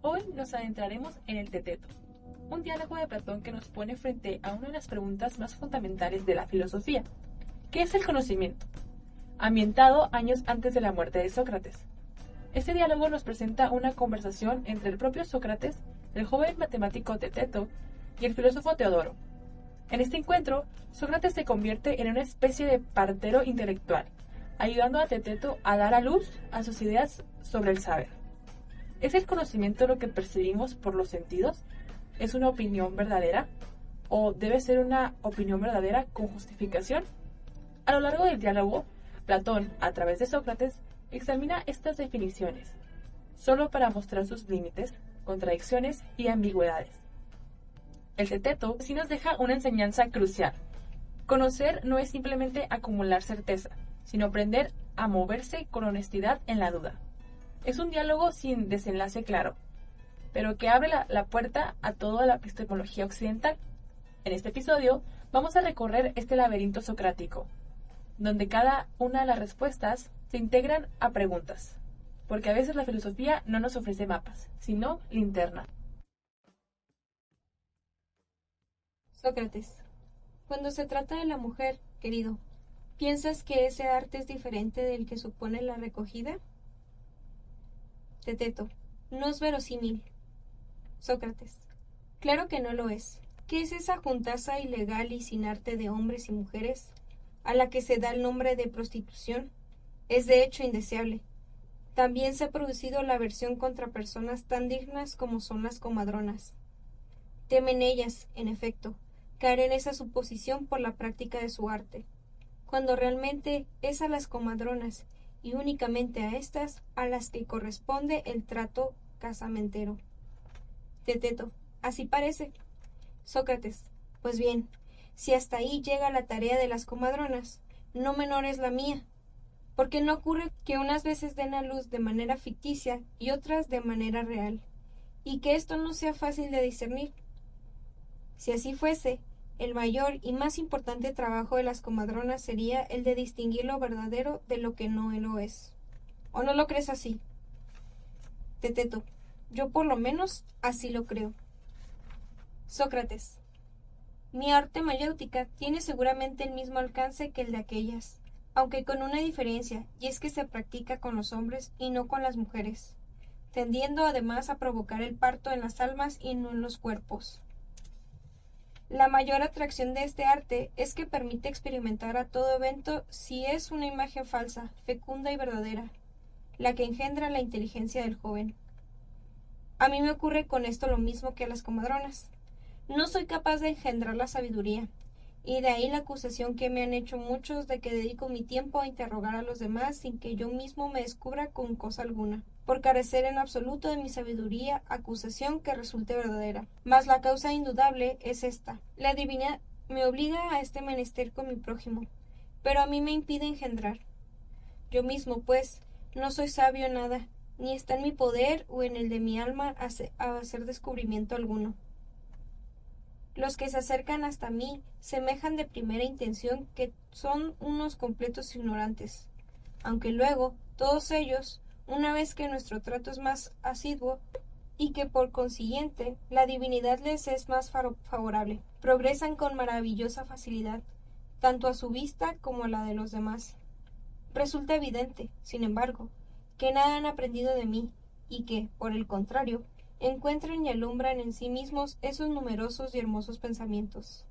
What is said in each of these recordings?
Hoy nos adentraremos en el Teteto, un diálogo de Platón que nos pone frente a una de las preguntas más fundamentales de la filosofía. ¿Qué es el conocimiento? Ambientado años antes de la muerte de Sócrates. Este diálogo nos presenta una conversación entre el propio Sócrates, el joven matemático Teteto y el filósofo Teodoro. En este encuentro, Sócrates se convierte en una especie de partero intelectual, ayudando a Teteto a dar a luz a sus ideas sobre el saber. ¿Es el conocimiento lo que percibimos por los sentidos? ¿Es una opinión verdadera? ¿O debe ser una opinión verdadera con justificación? A lo largo del diálogo, Platón, a través de Sócrates, examina estas definiciones, solo para mostrar sus límites, contradicciones y ambigüedades. El Teteto sí nos deja una enseñanza crucial. Conocer no es simplemente acumular certeza, sino aprender a moverse con honestidad en la duda. Es un diálogo sin desenlace claro, pero que abre la puerta a toda la epistemología occidental. En este episodio vamos a recorrer este laberinto socrático, donde cada una de las respuestas se integran a preguntas, porque a veces la filosofía no nos ofrece mapas, sino linterna. Sócrates, cuando se trata de la mujer, querido, ¿piensas que ese arte es diferente del que supone la recogida? Teteto, no es verosímil. Sócrates, claro que no lo es. ¿Qué es esa juntaza ilegal y sin arte de hombres y mujeres, a la que se da el nombre de prostitución? Es de hecho indeseable. También se ha producido la aversión contra personas tan dignas como son las comadronas. Temen ellas, en efecto, caer en esa suposición por la práctica de su arte, cuando realmente es a las comadronas, y únicamente a estas, a las que corresponde el trato casamentero. Teteto, así parece. Sócrates, pues bien, si hasta ahí llega la tarea de las comadronas, no menor es la mía, porque no ocurre que unas veces den a luz de manera ficticia y otras de manera real, y que esto no sea fácil de discernir. Si así fuese, el mayor y más importante trabajo de las comadronas sería el de distinguir lo verdadero de lo que no lo es. ¿O no lo crees así? Teteto, yo por lo menos así lo creo. Sócrates, mi arte mayéutica tiene seguramente el mismo alcance que el de aquellas, aunque con una diferencia, y es que se practica con los hombres y no con las mujeres, tendiendo además a provocar el parto en las almas y no en los cuerpos. La mayor atracción de este arte es que permite experimentar a todo evento si es una imagen falsa, fecunda y verdadera, la que engendra la inteligencia del joven. A mí me ocurre con esto lo mismo que a las comadronas. No soy capaz de engendrar la sabiduría, y de ahí la acusación que me han hecho muchos de que dedico mi tiempo a interrogar a los demás sin que yo mismo me descubra con cosa alguna, por carecer en absoluto de mi sabiduría, acusación que resulte verdadera. Mas la causa indudable es esta: la divinidad me obliga a este menester con mi prójimo, pero a mí me impide engendrar. Yo mismo, pues, no soy sabio en nada, ni está en mi poder o en el de mi alma hacer descubrimiento alguno. Los que se acercan hasta mí semejan de primera intención que son unos completos ignorantes, aunque luego todos ellos, una vez que nuestro trato es más asiduo y que por consiguiente la divinidad les es más favorable, progresan con maravillosa facilidad, tanto a su vista como a la de los demás. Resulta evidente, sin embargo, que nada han aprendido de mí, y que, por el contrario, encuentran y alumbran en sí mismos esos numerosos y hermosos pensamientos.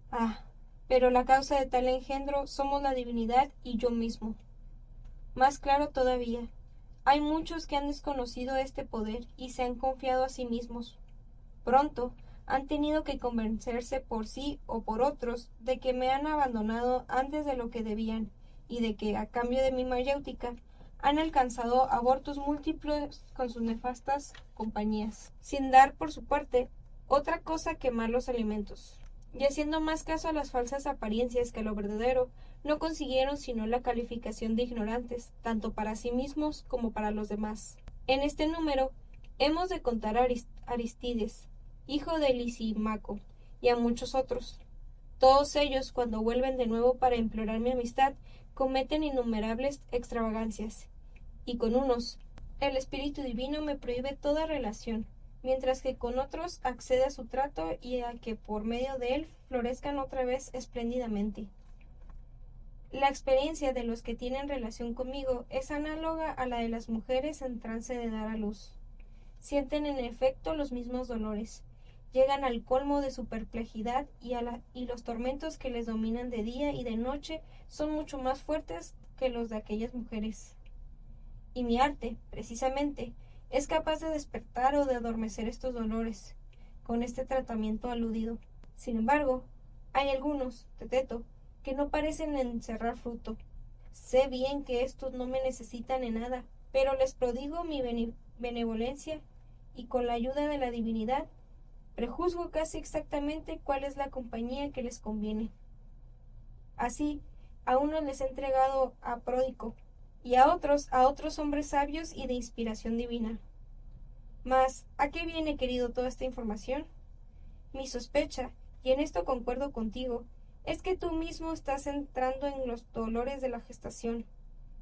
Ah, pero la causa de tal engendro somos la divinidad y yo mismo. Más claro todavía, hay muchos que han desconocido este poder y se han confiado a sí mismos. Pronto han tenido que convencerse por sí o por otros de que me han abandonado antes de lo que debían, y de que, a cambio de mi mayéutica, han alcanzado abortos múltiples con sus nefastas compañías, sin dar, por su parte, otra cosa que malos alimentos. Y haciendo más caso a las falsas apariencias que a lo verdadero, no consiguieron sino la calificación de ignorantes, tanto para sí mismos como para los demás. En este número hemos de contar a Aristides, hijo de Lisimaco, y a muchos otros. Todos ellos, cuando vuelven de nuevo para implorar mi amistad, cometen innumerables extravagancias, y con unos El Espíritu Divino me prohíbe toda relación, mientras que con otros accede a su trato y a que por medio de él florezcan otra vez espléndidamente. La experiencia de los que tienen relación conmigo es análoga a la de las mujeres en trance de dar a luz. Sienten en efecto los mismos dolores, llegan al colmo de su perplejidad y los tormentos que les dominan de día y de noche son mucho más fuertes que los de aquellas mujeres. Y mi arte, precisamente, es capaz de despertar o de adormecer estos dolores, con este tratamiento aludido. Sin embargo, hay algunos, Teteto, que no parecen encerrar fruto. Sé bien que estos no me necesitan en nada, pero les prodigo mi benevolencia y con la ayuda de la divinidad prejuzgo casi exactamente cuál es la compañía que les conviene. Así, a unos les he entregado a Pródico, y a otros hombres sabios y de inspiración divina. Mas, ¿a qué viene, querido, toda esta información? Mi sospecha, y en esto concuerdo contigo, es que tú mismo estás entrando en los dolores de la gestación.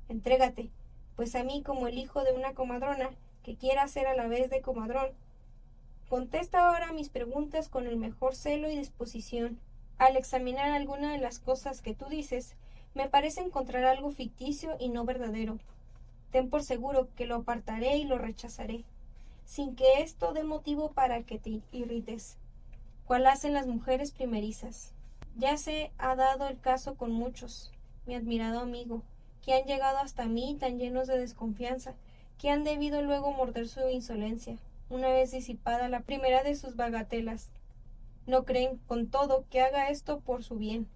Entrégate, pues a mí, como el hijo de una comadrona, que quiera ser a la vez de comadrón, contesta ahora mis preguntas con el mejor celo y disposición. Al examinar alguna de las cosas que tú dices, me parece encontrar algo ficticio y no verdadero. Ten por seguro que lo apartaré y lo rechazaré, sin que esto dé motivo para que te irrites, cual hacen las mujeres primerizas. Ya se ha dado el caso con muchos, mi admirado amigo, que han llegado hasta mí tan llenos de desconfianza, que han debido luego morder su insolencia, una vez disipada la primera de sus bagatelas. No creen, con todo, que haga esto por su bien,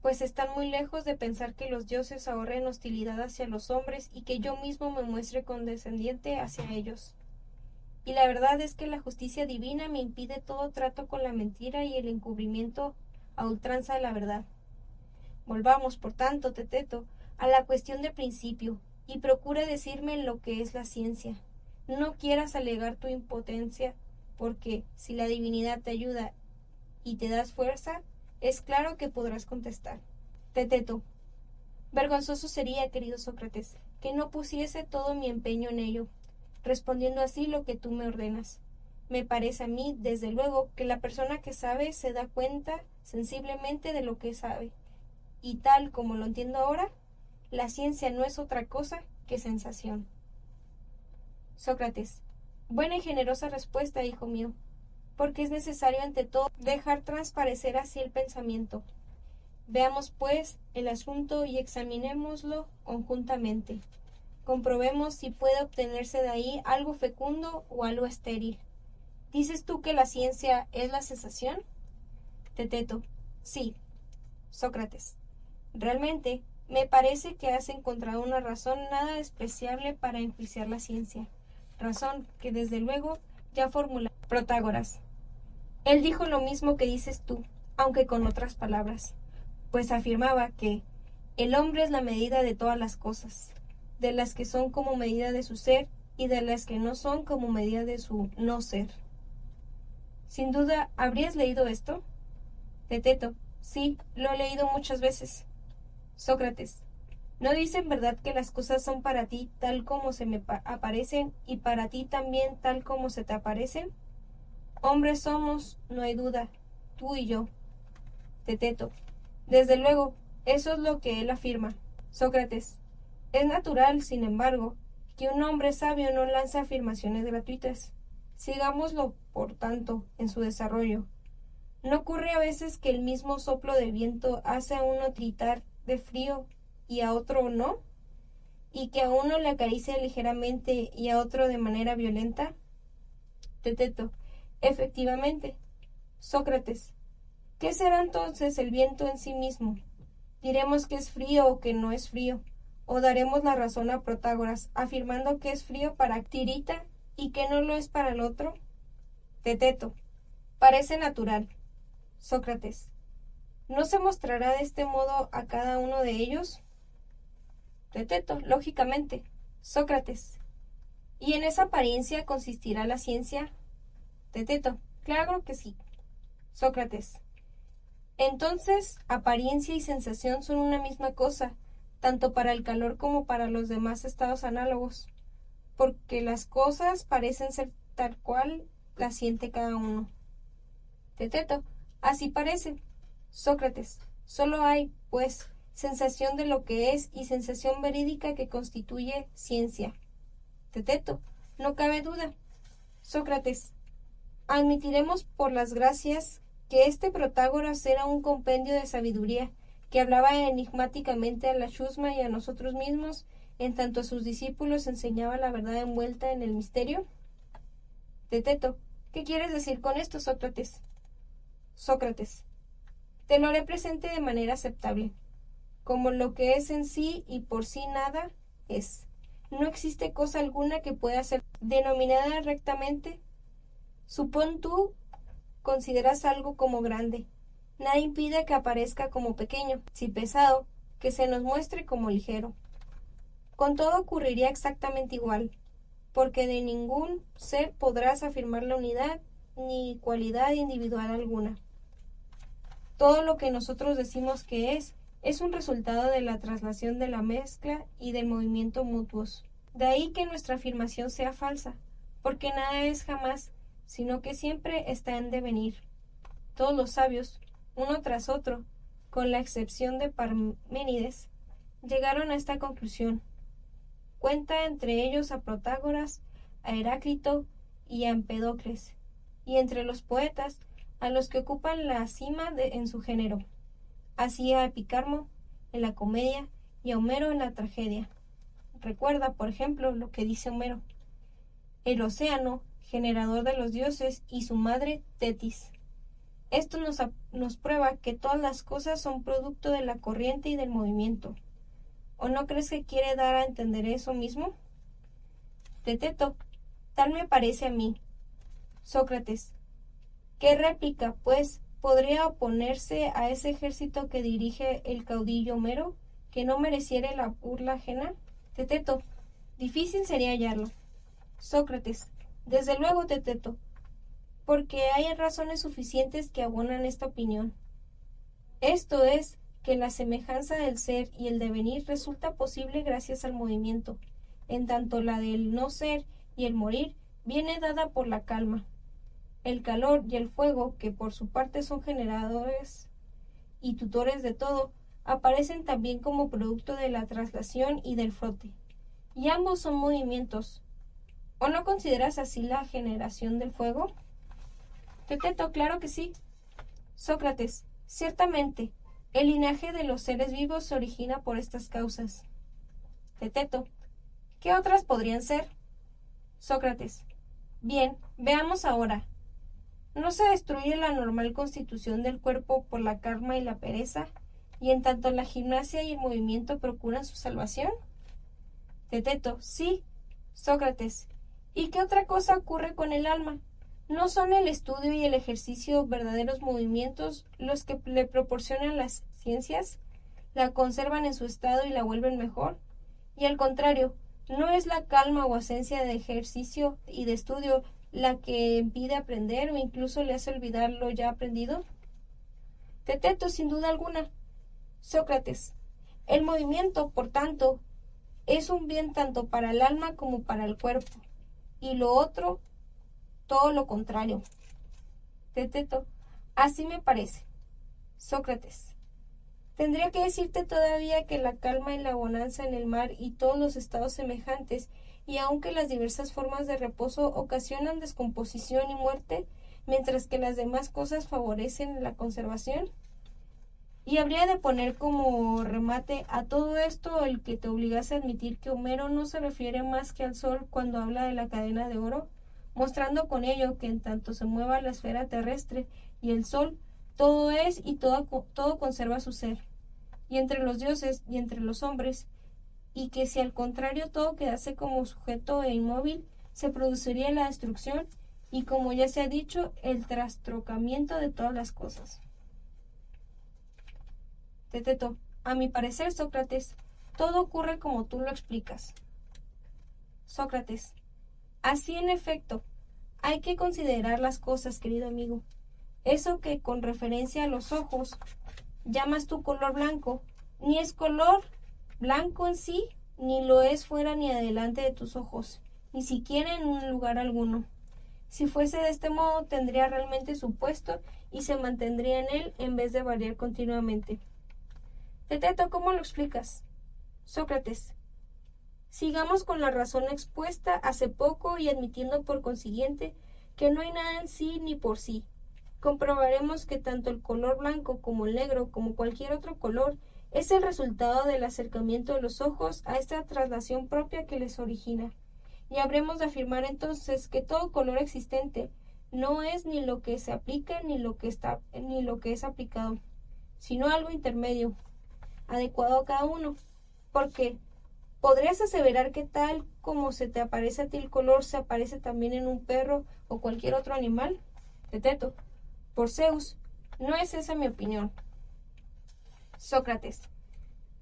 pues están muy lejos de pensar que los dioses ahorren hostilidad hacia los hombres y que yo mismo me muestre condescendiente hacia ellos. Y la verdad es que la justicia divina me impide todo trato con la mentira y el encubrimiento a ultranza de la verdad. Volvamos, por tanto, Teteto, a la cuestión de principio, y procura decirme lo que es la ciencia. No quieras alegar tu impotencia, porque si la divinidad te ayuda y te das fuerza, es claro que podrás contestar. Teteto, vergonzoso sería, querido Sócrates, que no pusiese todo mi empeño en ello, respondiendo así lo que tú me ordenas. Me parece a mí, desde luego, que la persona que sabe se da cuenta sensiblemente de lo que sabe, y tal como lo entiendo ahora, la ciencia no es otra cosa que sensación. Sócrates, buena y generosa respuesta, hijo mío, porque es necesario ante todo dejar transparecer así el pensamiento. Veamos, pues, el asunto y examinémoslo conjuntamente. Comprobemos si puede obtenerse de ahí algo fecundo o algo estéril. ¿Dices tú que la ciencia es la sensación? Teteto, sí. Sócrates, realmente me parece que has encontrado una razón nada despreciable para enjuiciar la ciencia, razón que desde luego ya formula Protágoras. Él dijo lo mismo que dices tú, aunque con otras palabras, pues afirmaba que el hombre es la medida de todas las cosas, de las que son como medida de su ser y de las que no son como medida de su no ser. Sin duda, ¿habrías leído esto? Teteto, sí, lo he leído muchas veces. Sócrates, ¿no dice en verdad que las cosas son para ti tal como se me aparecen y para ti también tal como se te aparecen? Hombres somos, no hay duda, tú y yo. Teteto, desde luego, eso es lo que él afirma. Sócrates, es natural, sin embargo, que un hombre sabio no lance afirmaciones gratuitas. Sigámoslo, por tanto, en su desarrollo. ¿No ocurre a veces que el mismo soplo de viento hace a uno gritar de frío y a otro no? ¿Y que a uno le acaricia ligeramente y a otro de manera violenta? Teteto, efectivamente. Sócrates, ¿qué será entonces el viento en sí mismo? ¿Diremos que es frío o que no es frío? ¿O daremos la razón a Protágoras, afirmando que es frío para Tirita y que no lo es para el otro? Teteto, parece natural. Sócrates, ¿no se mostrará de este modo a cada uno de ellos? Teteto, lógicamente. Sócrates, ¿y en esa apariencia consistirá la ciencia? Teteto, claro que sí. Sócrates, entonces, apariencia y sensación son una misma cosa, tanto para el calor como para los demás estados análogos. porque las cosas parecen ser tal cual las siente cada uno. Teteto, así parece. Sócrates, solo hay, pues, sensación de lo que es y sensación verídica que constituye ciencia. Teteto, no cabe duda. Sócrates, admitiremos por las gracias que este Protágoras era un compendio de sabiduría que hablaba enigmáticamente a la chusma y a nosotros mismos, en tanto a sus discípulos enseñaba la verdad envuelta en el misterio. Teteto, ¿qué quieres decir con esto, Sócrates? Sócrates, te lo haré presente de manera aceptable, como lo que es en sí y por sí nada es. No existe cosa alguna que pueda ser denominada rectamente. Supón tú consideras algo como grande. Nada impide que aparezca como pequeño, si pesado, que se nos muestre como ligero. Con todo ocurriría exactamente igual, porque de ningún ser podrás afirmar la unidad ni cualidad individual alguna. Todo lo que nosotros decimos que es un resultado de la traslación de la mezcla y del movimiento mutuos. De ahí que nuestra afirmación sea falsa, porque nada es jamás, sino que siempre está en devenir. Todos los sabios, uno tras otro, con la excepción de Parménides, llegaron a esta conclusión. Cuenta entre ellos a Protágoras, a Heráclito y a Empedocles, y entre los poetas a los que ocupan la cima en su género, así a Epicarmo en la comedia y a Homero en la tragedia. Recuerda, por ejemplo, lo que dice Homero: el océano, generador de los dioses, y su madre Tetis. Esto nos prueba que todas las cosas son producto de la corriente y del movimiento. ¿O no crees que quiere dar a entender eso mismo? Teteto, tal me parece a mí. Sócrates, ¿qué réplica, pues, podría oponerse a ese ejército que dirige el caudillo Homero, que no mereciera la burla ajena? Teteto, difícil sería hallarlo. Sócrates, desde luego, Teteto, porque hay razones suficientes que abonan esta opinión. Esto es, que la semejanza del ser y el devenir resulta posible gracias al movimiento, en tanto la del no ser y el morir viene dada por la calma. El calor y el fuego, que por su parte son generadores y tutores de todo, aparecen también como producto de la traslación y del frote, y ambos son movimientos. ¿O no consideras así la generación del fuego? Teteto, claro que sí. Sócrates, ciertamente, el linaje de los seres vivos se origina por estas causas. Teteto, ¿qué otras podrían ser? Sócrates, bien, veamos ahora. ¿No se destruye la normal constitución del cuerpo por la calma y la pereza, y en tanto la gimnasia y el movimiento procuran su salvación? Teteto, sí. Sócrates, ¿y qué otra cosa ocurre con el alma? ¿No son el estudio y el ejercicio verdaderos movimientos los que le proporcionan las ciencias, la conservan en su estado y la vuelven mejor? Y al contrario, ¿no es la calma o ausencia de ejercicio y de estudio la que impide aprender o incluso le hace olvidar lo ya aprendido? Teteto, sin duda alguna. Sócrates, el movimiento, por tanto, es un bien tanto para el alma como para el cuerpo, y lo otro, todo lo contrario. Teteto, así me parece. Sócrates, tendría que decirte todavía que la calma y la bonanza en el mar y todos los estados semejantes, y aunque las diversas formas de reposo ocasionan descomposición y muerte, mientras que las demás cosas favorecen la conservación. Y habría de poner como remate a todo esto el que te obligase a admitir que Homero no se refiere más que al sol cuando habla de la cadena de oro, mostrando con ello que en tanto se mueva la esfera terrestre y el sol, todo es y todo conserva su ser, y entre los dioses y entre los hombres, y que si al contrario todo quedase como sujeto e inmóvil, se produciría la destrucción y, como ya se ha dicho, el trastrocamiento de todas las cosas. Teteto, a mi parecer, Sócrates, todo ocurre como tú lo explicas. Sócrates, así en efecto, hay que considerar las cosas, querido amigo. Eso que con referencia a los ojos llamas tu color blanco, ni es color blanco en sí, ni lo es fuera ni adelante de tus ojos, ni siquiera en un lugar alguno. Si fuese de este modo, tendría realmente su puesto y se mantendría en él en vez de variar continuamente. Teteto, ¿cómo lo explicas? Sócrates. Sigamos con la razón expuesta hace poco y admitiendo por consiguiente que no hay nada en sí ni por sí. Comprobaremos que tanto el color blanco como el negro, como cualquier otro color, es el resultado del acercamiento de los ojos a esta traslación propia que les origina. Y habremos de afirmar entonces que todo color existente no es ni lo que se aplica ni lo que es aplicado, sino algo intermedio, adecuado a cada uno. Porque ¿podrías aseverar que tal como se te aparece a ti el color se aparece también en un perro o cualquier otro animal? Teteto. Por Zeus, no es esa mi opinión. Sócrates.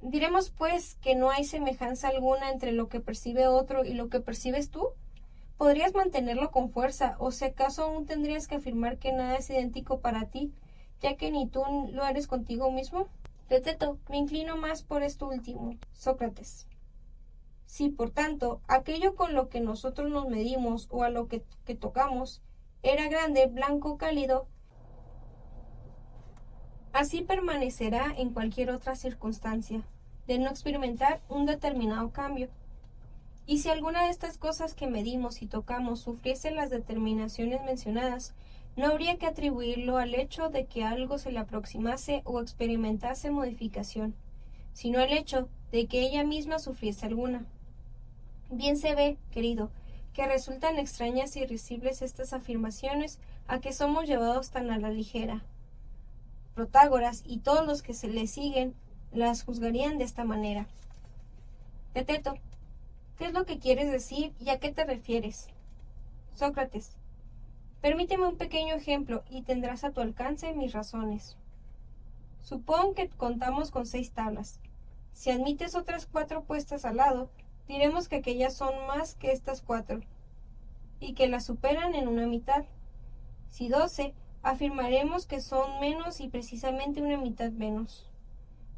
Diremos pues que no hay semejanza alguna entre lo que percibe otro y lo que percibes tú. ¿Podrías mantenerlo con fuerza, o si acaso aún tendrías que afirmar que nada es idéntico para ti, ya que ni tú lo eres contigo mismo? Teteto, me inclino más por esto último. Sócrates. Si, por tanto, aquello con lo que nosotros nos medimos o a lo que tocamos era grande, blanco, cálido, así permanecerá en cualquier otra circunstancia, de no experimentar un determinado cambio. Y si alguna de estas cosas que medimos y tocamos sufriese las determinaciones mencionadas, no habría que atribuirlo al hecho de que algo se le aproximase o experimentase modificación, sino al hecho de que ella misma sufriese alguna. Bien se ve, querido, que resultan extrañas y risibles estas afirmaciones a que somos llevados tan a la ligera. Protágoras y todos los que se le siguen las juzgarían de esta manera. Teteto, ¿qué es lo que quieres decir y a qué te refieres? Sócrates, permíteme un pequeño ejemplo y tendrás a tu alcance mis razones. Supón que contamos con 6 tablas. Si admites otras 4 puestas al lado, diremos que aquellas son más que estas 4 y que las superan en una mitad. Si 12, afirmaremos que son menos y precisamente una mitad menos.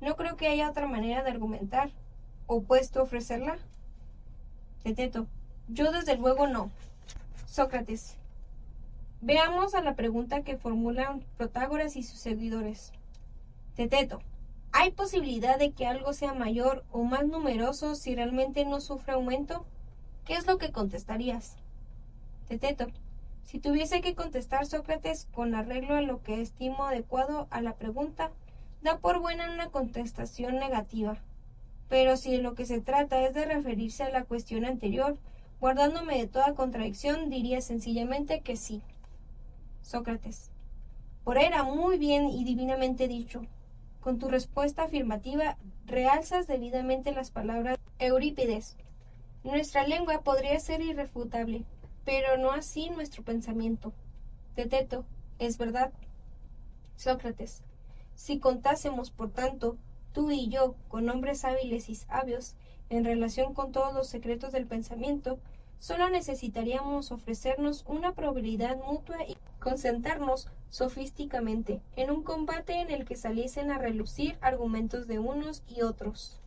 No creo que haya otra manera de argumentar. ¿Opuesto ofrecerla? Teteto, yo desde luego no. Sócrates, veamos a la pregunta que formulan Protágoras y sus seguidores. Teteto, ¿hay posibilidad de que algo sea mayor o más numeroso si realmente no sufre aumento? ¿Qué es lo que contestarías? Teteto, si tuviese que contestar Sócrates con arreglo a lo que estimo adecuado a la pregunta, da por buena una contestación negativa. Pero si de lo que se trata es de referirse a la cuestión anterior, guardándome de toda contradicción, diría sencillamente que sí. Sócrates. Por era muy bien y divinamente dicho. Con tu respuesta afirmativa realzas debidamente las palabras de Eurípides. Nuestra lengua podría ser irrefutable, pero no así nuestro pensamiento. Teteto, es verdad. Sócrates. Si contásemos, por tanto, tú y yo, con hombres hábiles y sabios, en relación con todos los secretos del pensamiento, solo necesitaríamos ofrecernos una probabilidad mutua y concentrarnos sofísticamente en un combate en el que saliesen a relucir argumentos de unos y otros.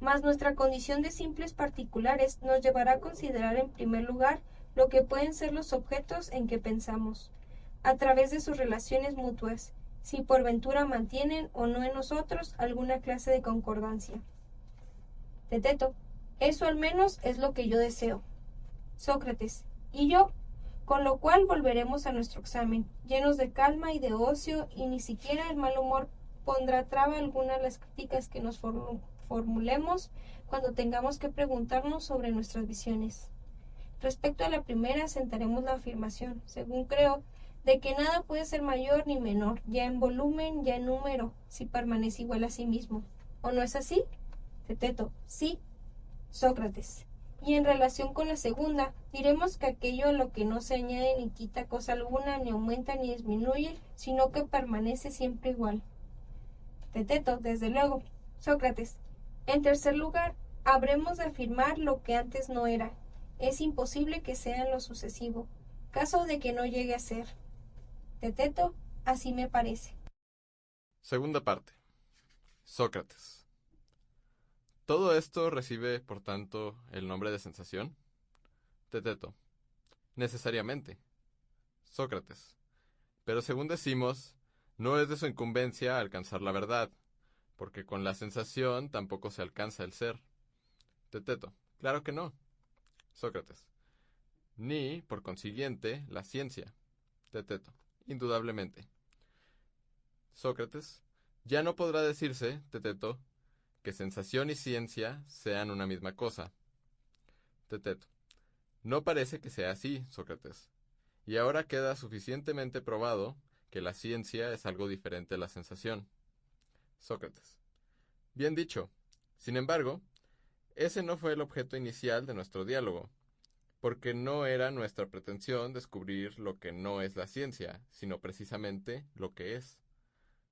Mas nuestra condición de simples particulares nos llevará a considerar en primer lugar lo que pueden ser los objetos en que pensamos, a través de sus relaciones mutuas, si por ventura mantienen o no en nosotros alguna clase de concordancia. Teteto, eso al menos es lo que yo deseo. Sócrates, y yo, con lo cual volveremos a nuestro examen, llenos de calma y de ocio, y ni siquiera el mal humor pondrá traba alguna a las críticas que nos formulemos cuando tengamos que preguntarnos sobre nuestras visiones. Respecto a la primera, sentaremos la afirmación, según creo, de que nada puede ser mayor ni menor, ya en volumen, ya en número, si permanece igual a sí mismo. ¿O no es así? Teteto, sí. Sócrates. Y en relación con la segunda, diremos que aquello a lo que no se añade ni quita cosa alguna, ni aumenta ni disminuye, sino que permanece siempre igual. Teteto, desde luego. Sócrates. En tercer lugar, habremos de afirmar lo que antes no era. Es imposible que sea en lo sucesivo, caso de que no llegue a ser. Teteto, así me parece. Segunda parte. Sócrates. Todo esto recibe, por tanto, el nombre de sensación. Teteto. Necesariamente. Sócrates. Pero según decimos, no es de su incumbencia alcanzar la verdad, porque con la sensación tampoco se alcanza el ser. Teteto. Claro que no. Sócrates. Ni, por consiguiente, la ciencia. Teteto. Indudablemente. Sócrates. Ya no podrá decirse, Teteto, que sensación y ciencia sean una misma cosa. Teteto. No parece que sea así, Sócrates. Y ahora queda suficientemente probado que la ciencia es algo diferente a la sensación. Sócrates. Bien dicho. Sin embargo, ese no fue el objeto inicial de nuestro diálogo, porque no era nuestra pretensión descubrir lo que no es la ciencia, sino precisamente lo que es.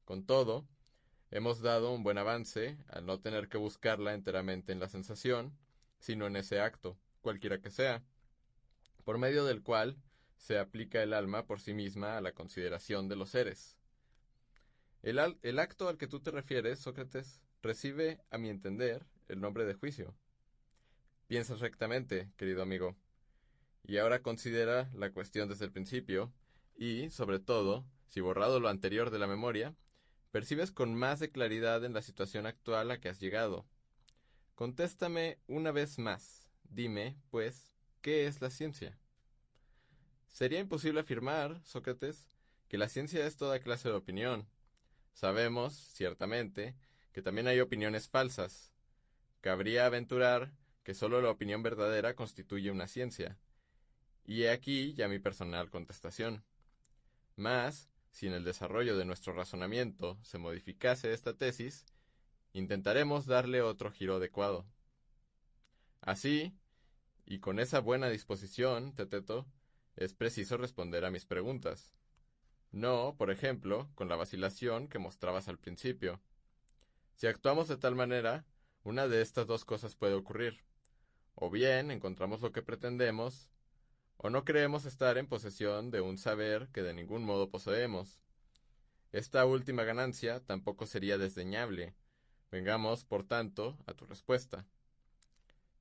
Con todo, hemos dado un buen avance al no tener que buscarla enteramente en la sensación, sino en ese acto, cualquiera que sea, por medio del cual se aplica el alma por sí misma a la consideración de los seres. El acto al que tú te refieres, Sócrates, recibe, a mi entender, el nombre de juicio. Piensas rectamente, querido amigo, y ahora considera la cuestión desde el principio, y, sobre todo, si borrado lo anterior de la memoria, percibes con más de claridad en la situación actual a que has llegado. Contéstame una vez más. Dime, pues, ¿qué es la ciencia? Sería imposible afirmar, Sócrates, que la ciencia es toda clase de opinión. Sabemos, ciertamente, que también hay opiniones falsas. Cabría aventurar que sólo la opinión verdadera constituye una ciencia. Y he aquí ya mi personal contestación. Mas, si en el desarrollo de nuestro razonamiento se modificase esta tesis, intentaremos darle otro giro adecuado. Así, y con esa buena disposición, Teteto, es preciso responder a mis preguntas. No, por ejemplo, con la vacilación que mostrabas al principio. Si actuamos de tal manera, una de estas dos cosas puede ocurrir. O bien encontramos lo que pretendemos, o no creemos estar en posesión de un saber que de ningún modo poseemos. Esta última ganancia tampoco sería desdeñable. Vengamos, por tanto, a tu respuesta.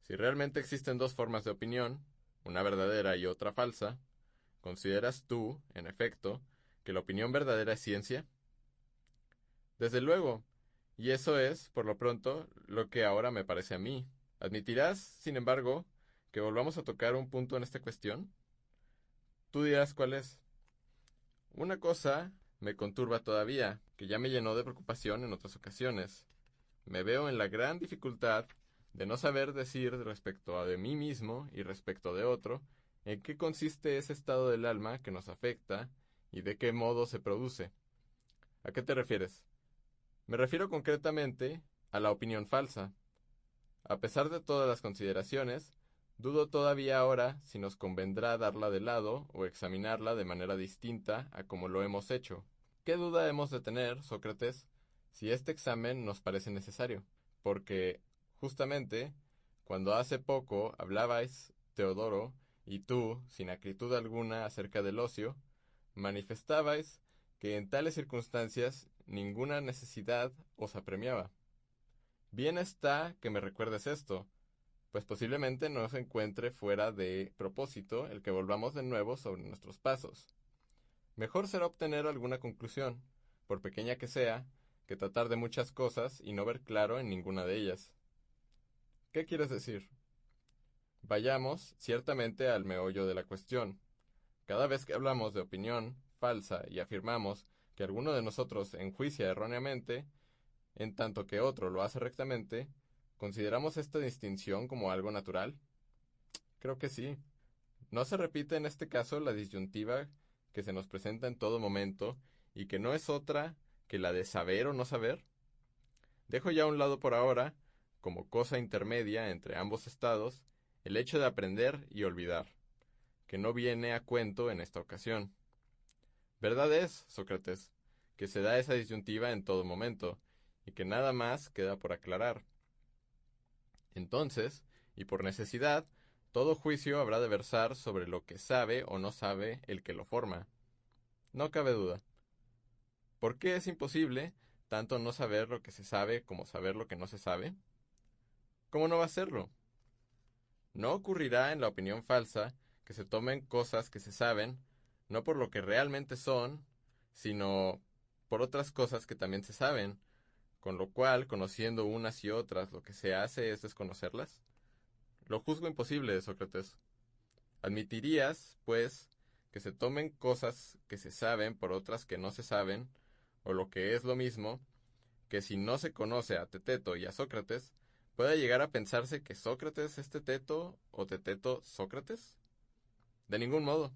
Si realmente existen dos formas de opinión, una verdadera y otra falsa, ¿consideras tú, en efecto, que la opinión verdadera es ciencia? Desde luego, y eso es, por lo pronto, lo que ahora me parece a mí. ¿Admitirás, sin embargo, que volvamos a tocar un punto en esta cuestión? Tú dirás cuál es. Una cosa me conturba todavía, que ya me llenó de preocupación en otras ocasiones. Me veo en la gran dificultad de no saber decir respecto a de mí mismo y respecto de otro, en qué consiste ese estado del alma que nos afecta y de qué modo se produce. ¿A qué te refieres? Me refiero concretamente a la opinión falsa. A pesar de todas las consideraciones, dudo todavía ahora si nos convendrá darla de lado o examinarla de manera distinta a como lo hemos hecho. ¿Qué duda hemos de tener, Sócrates, si este examen nos parece necesario? Porque, justamente, cuando hace poco hablabais, Teodoro, y tú, sin acritud alguna acerca del ocio, manifestabais que en tales circunstancias ninguna necesidad os apremiaba. Bien está que me recuerdes esto, pues posiblemente no se encuentre fuera de propósito el que volvamos de nuevo sobre nuestros pasos. Mejor será obtener alguna conclusión, por pequeña que sea, que tratar de muchas cosas y no ver claro en ninguna de ellas. ¿Qué quieres decir? Vayamos, ciertamente, al meollo de la cuestión. Cada vez que hablamos de opinión falsa y afirmamos que alguno de nosotros enjuicia erróneamente, en tanto que otro lo hace rectamente, ¿consideramos esta distinción como algo natural? Creo que sí. ¿No se repite en este caso la disyuntiva que se nos presenta en todo momento y que no es otra que la de saber o no saber? Dejo ya a un lado por ahora, como cosa intermedia entre ambos estados, el hecho de aprender y olvidar, que no viene a cuento en esta ocasión. Verdad es, Sócrates, que se da esa disyuntiva en todo momento, y que nada más queda por aclarar. Entonces, y por necesidad, todo juicio habrá de versar sobre lo que sabe o no sabe el que lo forma. No cabe duda. ¿Por qué es imposible tanto no saber lo que se sabe como saber lo que no se sabe? ¿Cómo no va a serlo? No ocurrirá en la opinión falsa que se tomen cosas que se saben, no por lo que realmente son, sino por otras cosas que también se saben, con lo cual, conociendo unas y otras, lo que se hace es desconocerlas. Lo juzgo imposible, Sócrates. ¿Admitirías, pues, que se tomen cosas que se saben por otras que no se saben, o lo que es lo mismo, que si no se conoce a Teteto y a Sócrates, pueda llegar a pensarse que Sócrates es Teteto o Teteto Sócrates? De ningún modo.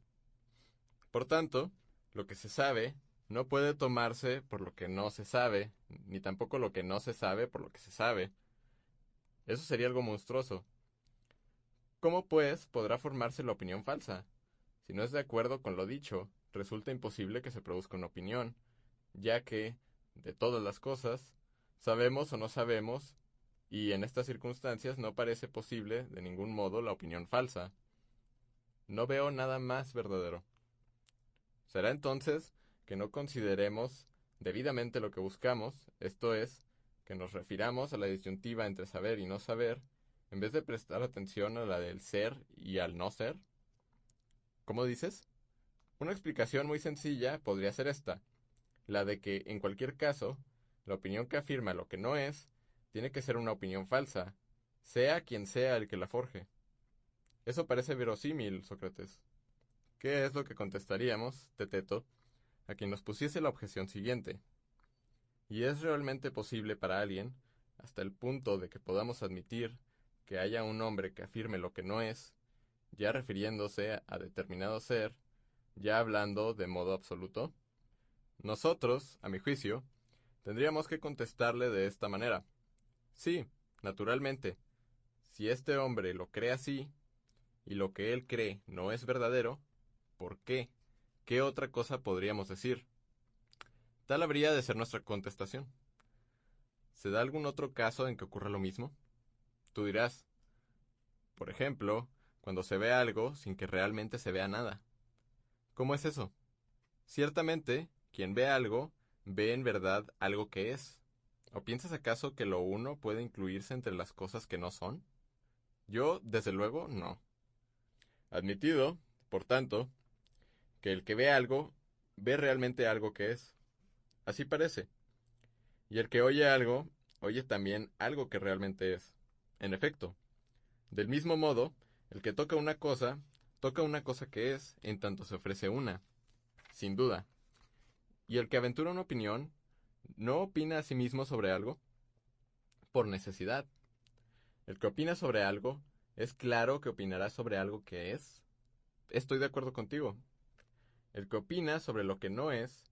Por tanto, lo que se sabe no puede tomarse por lo que no se sabe, ni tampoco lo que no se sabe por lo que se sabe. Eso sería algo monstruoso. ¿Cómo, pues, podrá formarse la opinión falsa? Si no es de acuerdo con lo dicho, resulta imposible que se produzca una opinión, ya que, de todas las cosas, sabemos o no sabemos, y en estas circunstancias no parece posible de ningún modo la opinión falsa. No veo nada más verdadero. Será entonces que no consideremos debidamente lo que buscamos, esto es, que nos refiramos a la disyuntiva entre saber y no saber, en vez de prestar atención a la del ser y al no ser. ¿Cómo dices? Una explicación muy sencilla podría ser esta, la de que, en cualquier caso, la opinión que afirma lo que no es, tiene que ser una opinión falsa, sea quien sea el que la forje. Eso parece verosímil, Sócrates. ¿Qué es lo que contestaríamos, Teteto, a quien nos pusiese la objeción siguiente? ¿Y es realmente posible para alguien, hasta el punto de que podamos admitir que haya un hombre que afirme lo que no es, ya refiriéndose a determinado ser, ya hablando de modo absoluto? Nosotros, a mi juicio, tendríamos que contestarle de esta manera. Sí, naturalmente, si este hombre lo cree así, y lo que él cree no es verdadero, ¿por qué? ¿Qué otra cosa podríamos decir? Tal habría de ser nuestra contestación. ¿Se da algún otro caso en que ocurra lo mismo? Tú dirás, por ejemplo, cuando se ve algo sin que realmente se vea nada. ¿Cómo es eso? Ciertamente, quien ve algo, ve en verdad algo que es. ¿O piensas acaso que lo uno puede incluirse entre las cosas que no son? Yo, desde luego, no. Admitido, por tanto, que el que ve algo, ve realmente algo que es. Así parece. Y el que oye algo, oye también algo que realmente es. En efecto, del mismo modo, el que toca una cosa que es, en tanto se ofrece una, sin duda. Y el que aventura una opinión, ¿no opina a sí mismo sobre algo? Por necesidad. El que opina sobre algo, es claro que opinará sobre algo que es. Estoy de acuerdo contigo. El que opina sobre lo que no es,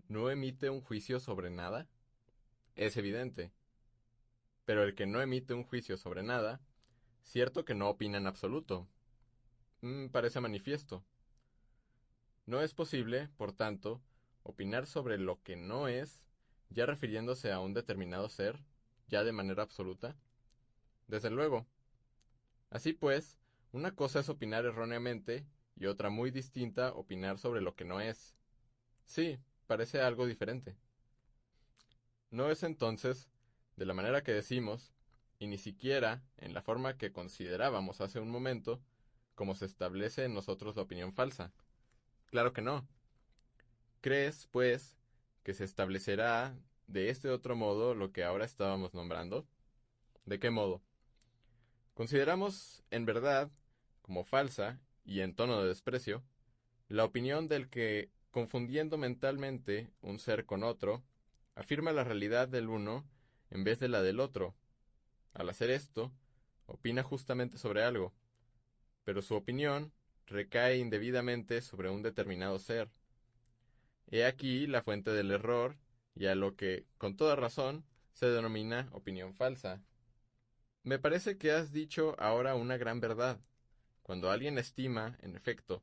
¿no emite un juicio sobre nada? Es evidente. Pero el que no emite un juicio sobre nada, cierto que no opina en absoluto. Parece manifiesto. No es posible, por tanto, opinar sobre lo que no es, ya refiriéndose a un determinado ser, ya de manera absoluta. Desde luego. Así pues, una cosa es opinar erróneamente y otra muy distinta opinar sobre lo que no es. Sí, parece algo diferente. No es entonces, de la manera que decimos, y ni siquiera en la forma que considerábamos hace un momento, como se establece en nosotros la opinión falsa. Claro que no. ¿Crees, pues, que se establecerá de este otro modo lo que ahora estábamos nombrando? ¿De qué modo? Consideramos, en verdad, como falsa, y en tono de desprecio, la opinión del que, confundiendo mentalmente un ser con otro, afirma la realidad del uno en vez de la del otro. Al hacer esto, opina justamente sobre algo, pero su opinión recae indebidamente sobre un determinado ser. He aquí la fuente del error y a lo que, con toda razón, se denomina opinión falsa. Me parece que has dicho ahora una gran verdad. Cuando alguien estima, en efecto,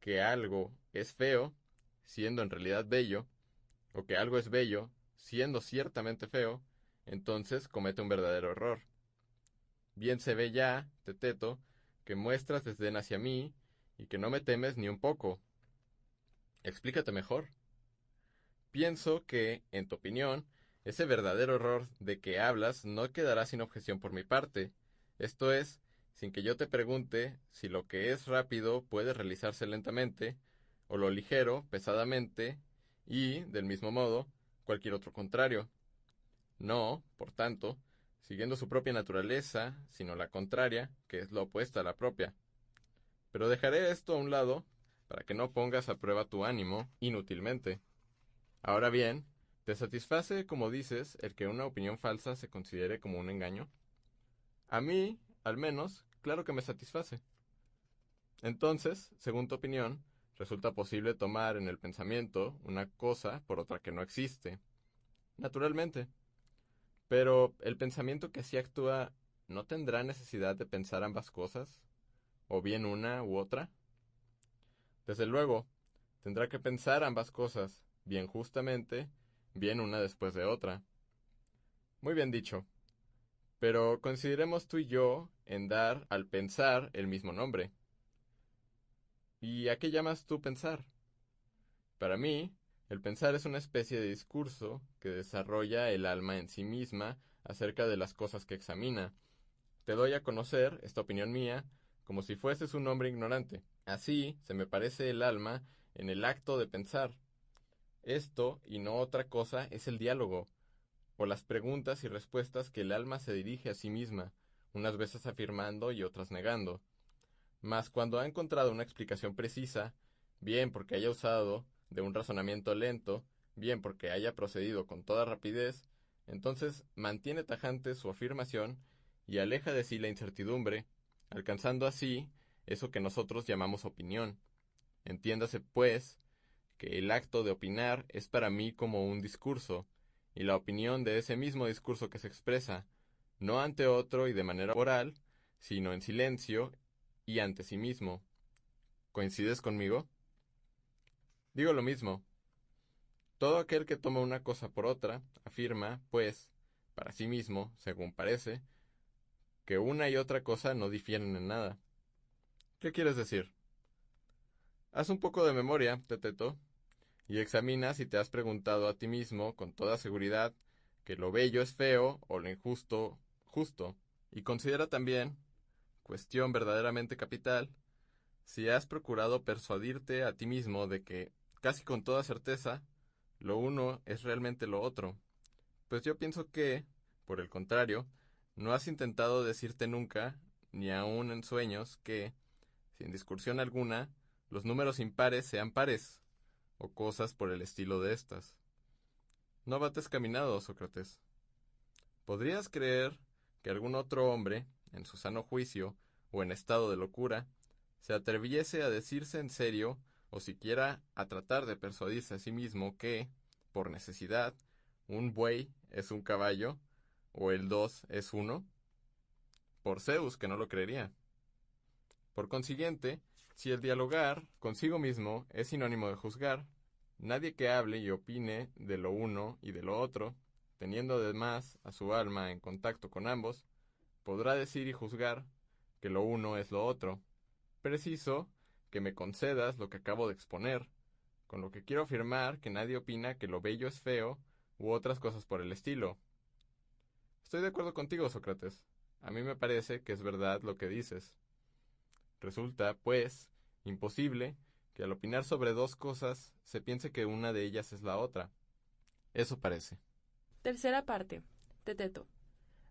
que algo es feo, siendo en realidad bello, o que algo es bello, siendo ciertamente feo, entonces comete un verdadero error. Bien se ve ya, Teteto, que muestras desdén hacia mí y que no me temes ni un poco. Explícate mejor. Pienso que, en tu opinión, ese verdadero error de que hablas no quedará sin objeción por mi parte, esto es, sin que yo te pregunte si lo que es rápido puede realizarse lentamente, o lo ligero, pesadamente, y, del mismo modo, cualquier otro contrario. No, por tanto, siguiendo su propia naturaleza, sino la contraria, que es la opuesta a la propia. Pero dejaré esto a un lado para que no pongas a prueba tu ánimo inútilmente. Ahora bien, ¿te satisface, como dices, el que una opinión falsa se considere como un engaño? A mí, al menos, claro que me satisface. Entonces, según tu opinión, resulta posible tomar en el pensamiento una cosa por otra que no existe. Naturalmente. Pero el pensamiento que así actúa, ¿no tendrá necesidad de pensar ambas cosas? ¿O bien una u otra? Desde luego, tendrá que pensar ambas cosas, bien justamente, bien una después de otra. Muy bien dicho. Pero coincidiremos tú y yo en dar al pensar el mismo nombre. ¿Y a qué llamas tú pensar? Para mí, el pensar es una especie de discurso que desarrolla el alma en sí misma acerca de las cosas que examina. Te doy a conocer esta opinión mía como si fueses un hombre ignorante. Así se me parece el alma en el acto de pensar. Esto, y no otra cosa, es el diálogo, o las preguntas y respuestas que el alma se dirige a sí misma, unas veces afirmando y otras negando. Mas cuando ha encontrado una explicación precisa, bien porque haya usado de un razonamiento lento, bien porque haya procedido con toda rapidez, entonces mantiene tajante su afirmación y aleja de sí la incertidumbre, alcanzando así eso que nosotros llamamos opinión. Entiéndase, pues, que el acto de opinar es para mí como un discurso, y la opinión de ese mismo discurso que se expresa, no ante otro y de manera oral, sino en silencio y ante sí mismo. ¿Coincides conmigo? Digo lo mismo. Todo aquel que toma una cosa por otra, afirma, pues, para sí mismo, según parece, que una y otra cosa no difieren en nada. ¿Qué quieres decir? Haz un poco de memoria, Teteto, y examina si te has preguntado a ti mismo con toda seguridad que lo bello es feo o lo injusto justo, y considera también, cuestión verdaderamente capital, si has procurado persuadirte a ti mismo de que, casi con toda certeza, lo uno es realmente lo otro. Pues yo pienso que, por el contrario, no has intentado decirte nunca, ni aun en sueños, que, sin discusión alguna, los números impares sean pares, o cosas por el estilo de estas. No bates caminado, Sócrates. ¿Podrías creer que algún otro hombre, en su sano juicio o en estado de locura, se atreviese a decirse en serio, o siquiera a tratar de persuadirse a sí mismo que, por necesidad, un buey es un caballo, o el dos es uno? Por Zeus, que no lo creería. Por consiguiente, si el dialogar consigo mismo es sinónimo de juzgar, nadie que hable y opine de lo uno y de lo otro, teniendo además a su alma en contacto con ambos, podrá decir y juzgar que lo uno es lo otro. Preciso que me concedas lo que acabo de exponer, con lo que quiero afirmar que nadie opina que lo bello es feo u otras cosas por el estilo. Estoy de acuerdo contigo, Sócrates. A mí me parece que es verdad lo que dices. Resulta, pues, imposible que al opinar sobre dos cosas se piense que una de ellas es la otra. Eso parece. Tercera parte. Teteto.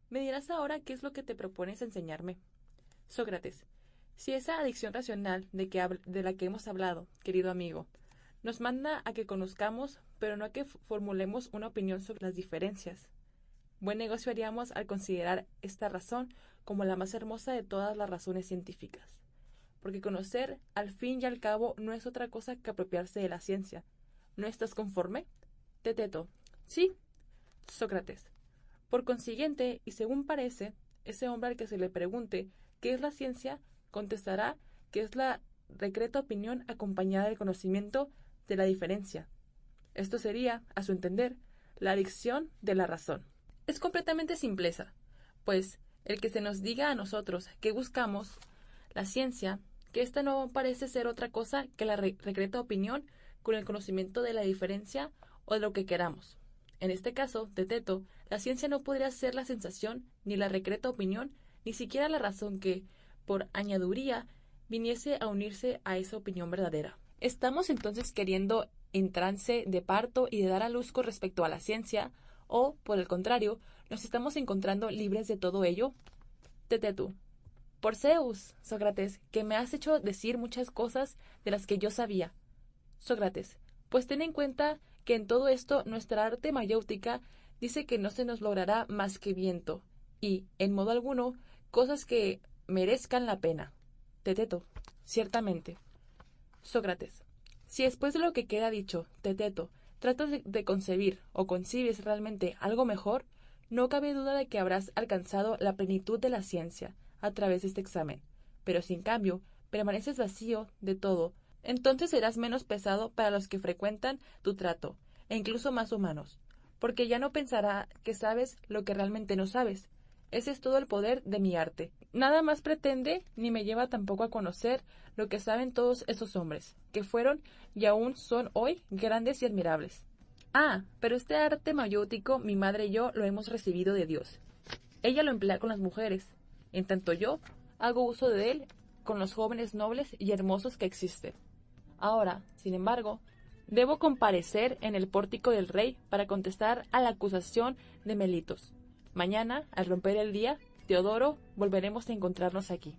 Me dirás ahora qué es lo que te propones enseñarme. Sócrates. Si esa adicción racional de la que hemos hablado, querido amigo, nos manda a que conozcamos, pero no a que formulemos una opinión sobre las diferencias. Buen negocio haríamos al considerar esta razón como la más hermosa de todas las razones científicas. Porque conocer, al fin y al cabo, no es otra cosa que apropiarse de la ciencia. ¿No estás conforme? Teteto. Sí. Sócrates. Por consiguiente, y según parece, ese hombre al que se le pregunte qué es la ciencia, contestará que es la recreta opinión acompañada del conocimiento de la diferencia. Esto sería, a su entender, la adicción de la razón. Es completamente simpleza, pues el que se nos diga a nosotros que buscamos la ciencia, que ésta no parece ser otra cosa que la recreta opinión con el conocimiento de la diferencia o de lo que queramos. En este caso, Teteto, la ciencia no podría ser la sensación, ni la recreta opinión, ni siquiera la razón que, por añaduría, viniese a unirse a esa opinión verdadera. ¿Estamos entonces queriendo en trance de parto y de dar a luz con respecto a la ciencia? ¿O, por el contrario, nos estamos encontrando libres de todo ello? Tetetu. Por Zeus, Sócrates, que me has hecho decir muchas cosas de las que yo sabía. Sócrates. Pues ten en cuenta que en todo esto nuestra arte mayéutica dice que no se nos logrará más que viento, y, en modo alguno, cosas que merezcan la pena. Teteto. Ciertamente. Sócrates. Si después de lo que queda dicho, Teteto, tratas de concebir o concibes realmente algo mejor, no cabe duda de que habrás alcanzado la plenitud de la ciencia a través de este examen. Pero si en cambio permaneces vacío de todo, entonces serás menos pesado para los que frecuentan tu trato, e incluso más humanos, porque ya no pensará que sabes lo que realmente no sabes. Ese es todo el poder de mi arte. Nada más pretende ni me lleva tampoco a conocer lo que saben todos esos hombres, que fueron y aún son hoy grandes y admirables. Ah, pero este arte mayéutico mi madre y yo lo hemos recibido de Dios. Ella lo emplea con las mujeres, en tanto yo hago uso de él con los jóvenes nobles y hermosos que existen. Ahora, sin embargo, debo comparecer en el pórtico del rey para contestar a la acusación de Melitos. Mañana, al romper el día, Teodoro, volveremos a encontrarnos aquí.